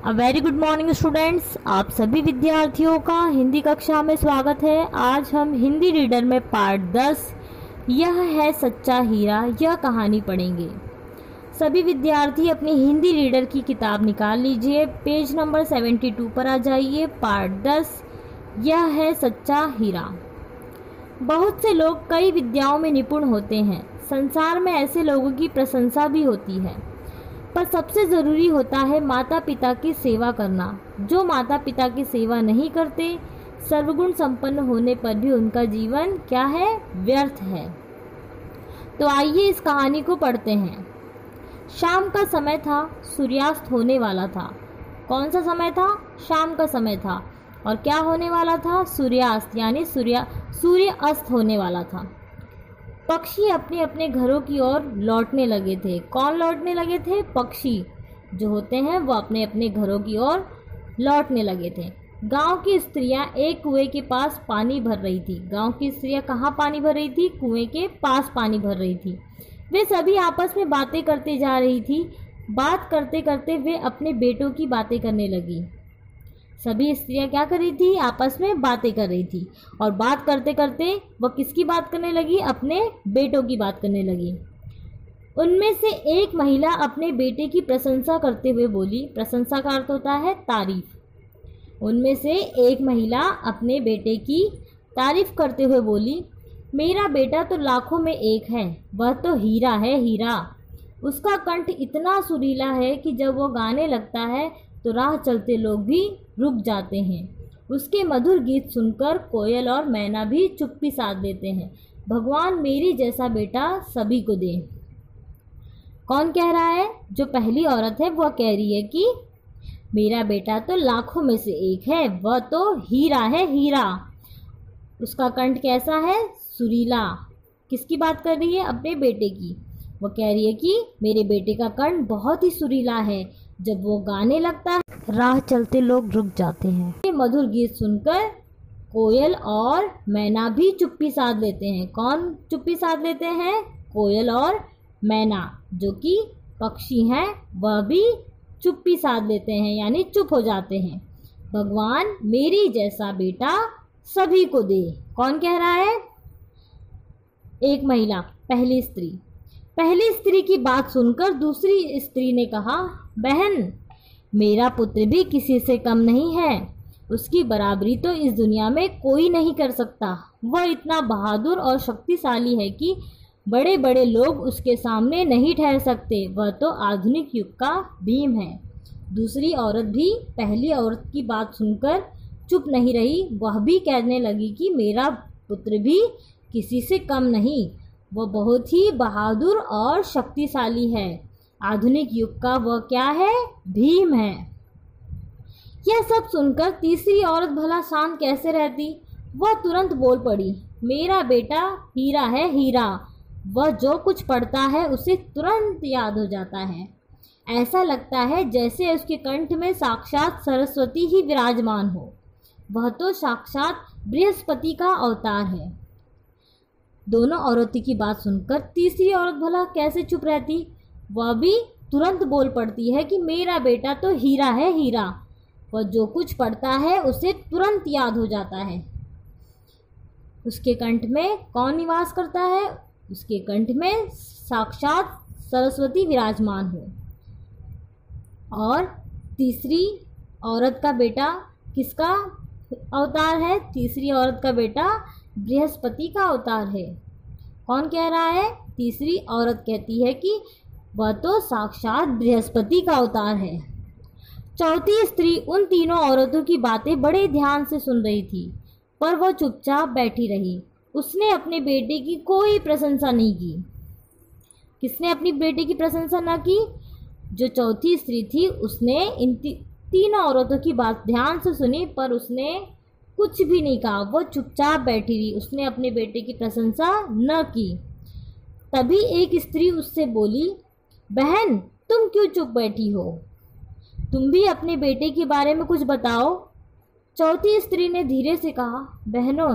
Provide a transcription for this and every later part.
A very good morning students. आप सभी विद्यार्थियों का हिंदी कक्षा में स्वागत है। आज हम हिंदी रीडर में पार्ट 10 यह है सच्चा हीरा यह कहानी पढ़ेंगे। सभी विद्यार्थी अपनी हिंदी रीडर की किताब निकाल लीजिए, पेज नंबर 72 पर आ जाइए। पार्ट 10 यह है सच्चा हीरा। बहुत से लोग कई विद्याओं में निपुण होते हैं। संसार में ऐसे लोगों की प्रशंसा भी होती है, पर सबसे ज़रूरी होता है माता पिता की सेवा करना। जो माता पिता की सेवा नहीं करते, सर्वगुण संपन्न होने पर भी उनका जीवन क्या है, व्यर्थ है। तो आइए इस कहानी को पढ़ते हैं। शाम का समय था, सूर्यास्त होने वाला था। कौन सा समय था? शाम का समय था। और क्या होने वाला था? सूर्यास्त, यानी सूर्य अस्त होने वाला था। पक्षी अपने अपने घरों की ओर लौटने लगे थे। कौन लौटने लगे थे? पक्षी जो होते हैं वो अपने अपने घरों की ओर लौटने लगे थे। गांव की स्त्रियां एक कुएं के पास पानी भर रही थी। गांव की स्त्रियां कहाँ पानी भर रही थी? कुएं के पास पानी भर रही थी। वे सभी आपस में बातें करते जा रही थी। बात करते करते वे अपने बेटों की बातें करने लगी। सभी स्त्रियां क्या कर रही थी? आपस में बातें कर रही थी। और बात करते करते वह किसकी बात करने लगी? अपने बेटों की बात करने लगी। उनमें से एक महिला अपने बेटे की प्रशंसा करते हुए बोली। प्रशंसा का अर्थ होता है तारीफ। उनमें से एक महिला अपने बेटे की तारीफ करते हुए बोली, मेरा बेटा तो लाखों में एक है, वह तो हीरा है, हीरा। उसका कंठ इतना सुरीला है कि जब वो गाने लगता है तो राह चलते लोग भी रुक जाते हैं। उसके मधुर गीत सुनकर कोयल और मैना भी चुप्पी साध देते हैं। भगवान मेरी जैसा बेटा सभी को दे। कौन कह रहा है? जो पहली औरत है वह कह रही है कि मेरा बेटा तो लाखों में से एक है, वह तो हीरा है, हीरा। उसका कंठ कैसा है? सुरीला। किसकी बात कर रही है? अपने बेटे की। वह कह रही है कि मेरे बेटे का कंठ बहुत ही सुरीला है, जब वो गाने लगता है राह चलते लोग रुक जाते हैं। ये मधुर गीत सुनकर कोयल और मैना भी चुप्पी साध लेते हैं। कौन चुप्पी साध लेते हैं? कोयल और मैना, जो कि पक्षी हैं, वह भी चुप्पी साध लेते हैं, यानी चुप हो जाते हैं। भगवान मेरी जैसा बेटा सभी को दे। कौन कह रहा है? एक महिला, पहली स्त्री। पहली स्त्री की बात सुनकर दूसरी स्त्री ने कहा, बहन मेरा पुत्र भी किसी से कम नहीं है। उसकी बराबरी तो इस दुनिया में कोई नहीं कर सकता। वह इतना बहादुर और शक्तिशाली है कि बड़े बड़े लोग उसके सामने नहीं ठहर सकते। वह तो आधुनिक युग का भीम है। दूसरी औरत भी पहली औरत की बात सुनकर चुप नहीं रही। वह भी कहने लगी कि मेरा पुत्र भी किसी से कम नहीं, वह बहुत ही बहादुर और शक्तिशाली है। आधुनिक युग का वह क्या है? भीम है। यह सब सुनकर तीसरी औरत भला शांत कैसे रहती? वह तुरंत बोल पड़ी, मेरा बेटा हीरा है, हीरा। वह जो कुछ पढ़ता है उसे तुरंत याद हो जाता है। ऐसा लगता है जैसे उसके कंठ में साक्षात सरस्वती ही विराजमान हो। वह तो साक्षात बृहस्पति का अवतार है। दोनों औरतों की बात सुनकर तीसरी औरत भला कैसे चुप रहती? वह भी तुरंत बोल पड़ती है कि मेरा बेटा तो हीरा है, हीरा। वह जो कुछ पढ़ता है उसे तुरंत याद हो जाता है। उसके कंठ में कौन निवास करता है? उसके कंठ में साक्षात सरस्वती विराजमान हो। और तीसरी औरत का बेटा किसका अवतार है? तीसरी औरत का बेटा बृहस्पति का अवतार है। कौन कह रहा है? तीसरी औरत कहती है कि वह तो साक्षात बृहस्पति का अवतार है। चौथी स्त्री उन तीनों औरतों की बातें बड़े ध्यान से सुन रही थी, पर वह चुपचाप बैठी रही। उसने अपने बेटे की कोई प्रशंसा नहीं की। किसने अपनी बेटे की प्रशंसा न की? जो चौथी स्त्री थी उसने इन तीनों औरतों की बात ध्यान से सुनी, पर उसने कुछ भी नहीं कहा। वह चुपचाप बैठी रही। उसने अपने बेटे की प्रशंसा न की। तभी एक स्त्री उससे बोली, बहन तुम क्यों चुप बैठी हो? तुम भी अपने बेटे के बारे में कुछ बताओ। चौथी स्त्री ने धीरे से कहा, बहनों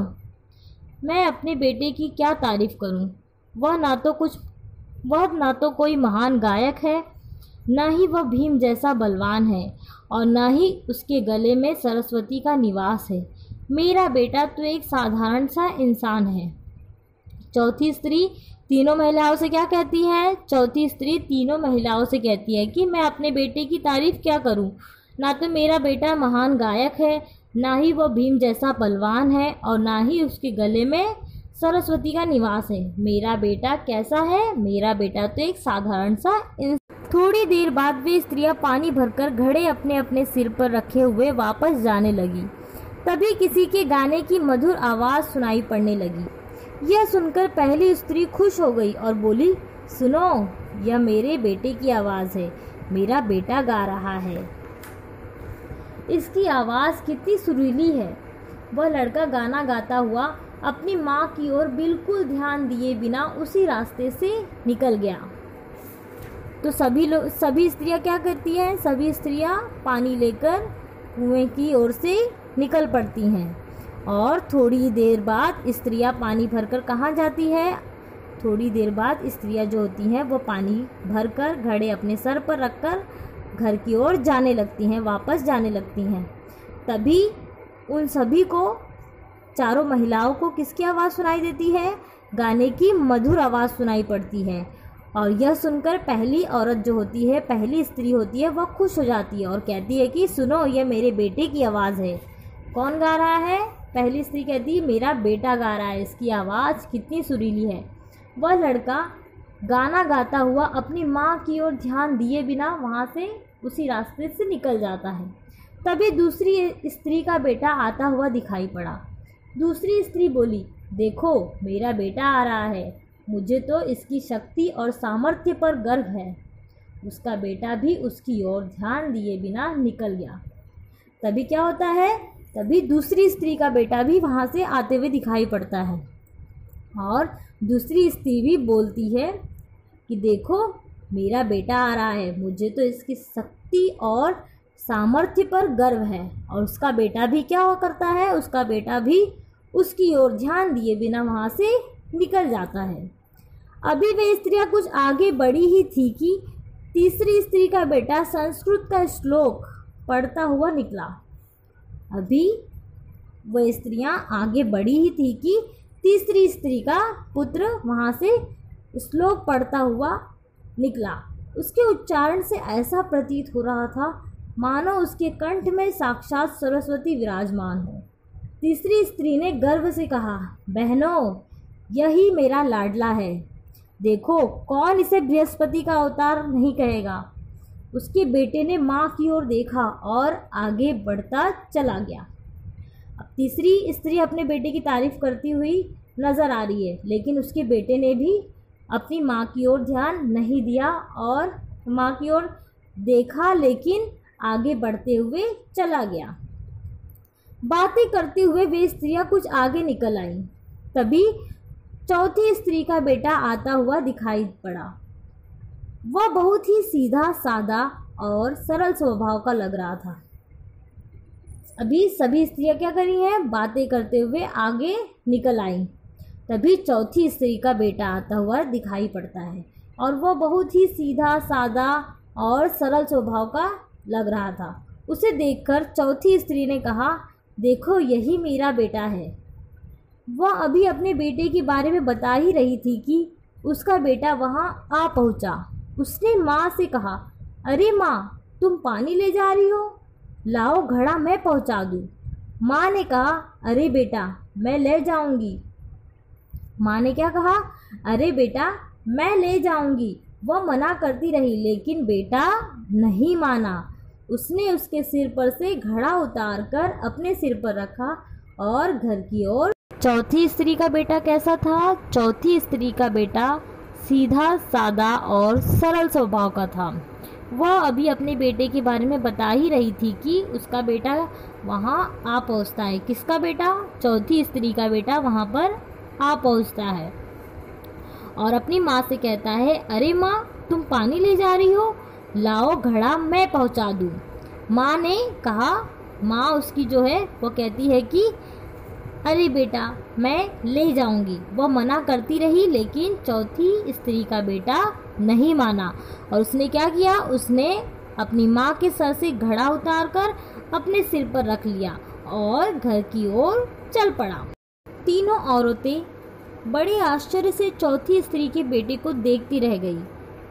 मैं अपने बेटे की क्या तारीफ करूं? वह ना तो कोई महान गायक है, न ही वह भीम जैसा बलवान है और न ही उसके गले में सरस्वती का निवास है। मेरा बेटा तो एक साधारण सा इंसान है। चौथी स्त्री तीनों महिलाओं से क्या कहती है? चौथी स्त्री तीनों महिलाओं से कहती है कि मैं अपने बेटे की तारीफ क्या करूं? ना तो मेरा बेटा महान गायक है, ना ही वह भीम जैसा बलवान है और ना ही उसके गले में सरस्वती का निवास है। मेरा बेटा कैसा है? मेरा बेटा तो एक साधारण सा थोड़ी देर बाद वे स्त्रियां पानी भरकर घड़े अपने अपने सिर पर रखे हुए वापस जाने लगी। तभी किसी के गाने की मधुर आवाज़ सुनाई पड़ने लगी। यह सुनकर पहली स्त्री खुश हो गई और बोली, सुनो, यह मेरे बेटे की आवाज़ है। मेरा बेटा गा रहा है। इसकी आवाज़ कितनी सुरीली है। वह लड़का गाना गाता हुआ अपनी माँ की ओर बिल्कुल ध्यान दिए बिना उसी रास्ते से निकल गया। तो सभी स्त्रियां क्या करती हैं? सभी स्त्रियां पानी लेकर कुएं की ओर से निकल पड़ती हैं। और थोड़ी देर बाद स्त्रियां पानी भरकर कहाँ जाती है? थोड़ी देर बाद स्त्रियां जो होती हैं वो पानी भरकर घड़े अपने सर पर रखकर घर की ओर जाने लगती हैं, वापस जाने लगती हैं। तभी उन सभी को, चारों महिलाओं को किसकी आवाज़ सुनाई देती है? गाने की मधुर आवाज़ सुनाई पड़ती है। और यह सुनकर पहली औरत जो होती है, पहली स्त्री होती है, वह खुश हो जाती है और कहती है कि सुनो, यह मेरे बेटे की आवाज़ है। कौन गा रहा है? पहली स्त्री कहती है मेरा बेटा गा रहा है। इसकी आवाज़ कितनी सुरीली है। वह लड़का गाना गाता हुआ अपनी माँ की ओर ध्यान दिए बिना वहाँ से उसी रास्ते से निकल जाता है। तभी दूसरी स्त्री का बेटा आता हुआ दिखाई पड़ा। दूसरी स्त्री बोली, देखो, मेरा बेटा आ रहा है। मुझे तो इसकी शक्ति और सामर्थ्य पर गर्व है। उसका बेटा भी उसकी ओर ध्यान दिए बिना निकल गया। तभी क्या होता है? तभी दूसरी स्त्री का बेटा भी वहाँ से आते हुए दिखाई पड़ता है और दूसरी स्त्री भी बोलती है कि देखो, मेरा बेटा आ रहा है। मुझे तो इसकी शक्ति और सामर्थ्य पर गर्व है। और उसका बेटा भी क्या हुआ करता है? उसका बेटा भी उसकी ओर ध्यान दिए बिना वहाँ से निकल जाता है। अभी वे स्त्रियाँ कुछ आगे बढ़ी ही थी कि तीसरी स्त्री का बेटा संस्कृत का श्लोक पढ़ता हुआ निकला। अभी वह स्त्रियाँ आगे बढ़ी ही थी कि तीसरी स्त्री का पुत्र वहाँ से श्लोक पढ़ता हुआ निकला। उसके उच्चारण से ऐसा प्रतीत हो रहा था मानो उसके कंठ में साक्षात सरस्वती विराजमान हो। तीसरी स्त्री ने गर्व से कहा, बहनों, यही मेरा लाडला है। देखो, कौन इसे बृहस्पति का अवतार नहीं कहेगा। उसके बेटे ने माँ की ओर देखा और आगे बढ़ता चला गया। अब तीसरी स्त्री अपने बेटे की तारीफ करती हुई नज़र आ रही है, लेकिन उसके बेटे ने भी अपनी माँ की ओर ध्यान नहीं दिया और माँ की ओर देखा, लेकिन आगे बढ़ते हुए चला गया। बातें करते हुए वे स्त्रियाँ कुछ आगे निकल आईं। तभी चौथी स्त्री का बेटा आता हुआ दिखाई पड़ा। वह बहुत ही सीधा सादा और सरल स्वभाव का लग रहा था। अभी सभी स्त्रियाँ क्या कर रही हैं? बातें करते हुए आगे निकल आईं। तभी चौथी स्त्री का बेटा आता हुआ दिखाई पड़ता है और वह बहुत ही सीधा सादा और सरल स्वभाव का लग रहा था। उसे देखकर चौथी स्त्री ने कहा, देखो, यही मेरा बेटा है। वह अभी अपने बेटे के बारे में बता ही रही थी कि उसका बेटा वहाँ आ पहुँचा। उसने माँ से कहा, अरे माँ, तुम पानी ले जा रही हो? लाओ, घड़ा मैं पहुँचा दूँ। माँ ने कहा, अरे बेटा, मैं ले जाऊँगी। माँ ने क्या कहा? अरे बेटा, मैं ले जाऊँगी। वह मना करती रही, लेकिन बेटा नहीं माना। उसने उसके सिर पर से घड़ा उतार कर अपने सिर पर रखा और घर की ओर। चौथी स्त्री का बेटा कैसा था? चौथी स्त्री का बेटा सीधा सादा और सरल स्वभाव का था। वह अभी अपने बेटे के बारे में बता ही रही थी कि उसका बेटा वहाँ आ पहुँचता है। किसका बेटा? चौथी स्त्री का बेटा वहाँ पर आ पहुँचता है और अपनी माँ से कहता है, अरे माँ, तुम पानी ले जा रही हो? लाओ, घड़ा मैं पहुँचा दूँ। माँ ने कहा, माँ उसकी जो है वो कहती है कि अरे बेटा मैं ले जाऊंगी। वह मना करती रही, लेकिन चौथी स्त्री का बेटा नहीं माना और उसने क्या किया, उसने अपनी माँ के सर से घड़ा उतारकर अपने सिर पर रख लिया और घर की ओर चल पड़ा। तीनों औरतें बड़े आश्चर्य से चौथी स्त्री के बेटे को देखती रह गई।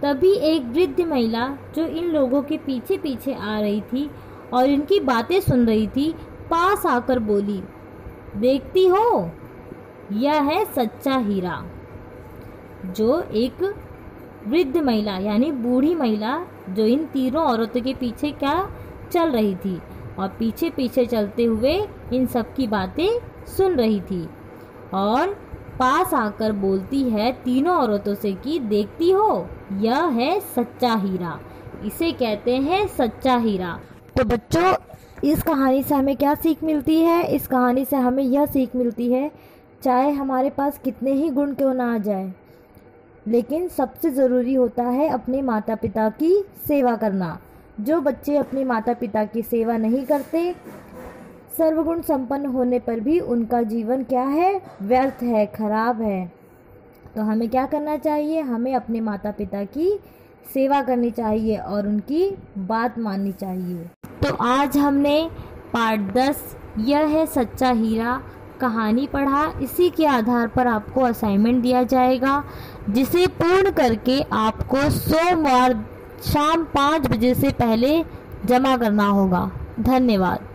तभी एक वृद्ध महिला जो इन लोगों के पीछे पीछे आ रही थी और इनकी बातें सुन रही थी, पास आकर बोली, देखती हो, यह है सच्चा हीरा। जो एक वृद्ध महिला यानी बूढ़ी महिला जो इन तीनों औरतों के पीछे क्या चल रही थी और पीछे पीछे चलते हुए इन सब की बातें सुन रही थी और पास आकर बोलती है तीनों औरतों से कि देखती हो, यह है सच्चा हीरा। इसे कहते हैं सच्चा हीरा। तो बच्चों, इस कहानी से हमें क्या सीख मिलती है? इस कहानी से हमें यह सीख मिलती है, चाहे हमारे पास कितने ही गुण क्यों ना आ जाए, लेकिन सबसे ज़रूरी होता है अपने माता पिता की सेवा करना। जो बच्चे अपने माता पिता की सेवा नहीं करते, सर्वगुण संपन्न होने पर भी उनका जीवन क्या है, व्यर्थ है, खराब है। तो हमें क्या करना चाहिए? हमें अपने माता पिता की सेवा करनी चाहिए और उनकी बात माननी चाहिए। तो आज हमने पार्ट 10 यह है सच्चा हीरा कहानी पढ़ा। इसी के आधार पर आपको असाइनमेंट दिया जाएगा, जिसे पूर्ण करके आपको सोमवार शाम 5 बजे से पहले जमा करना होगा। धन्यवाद।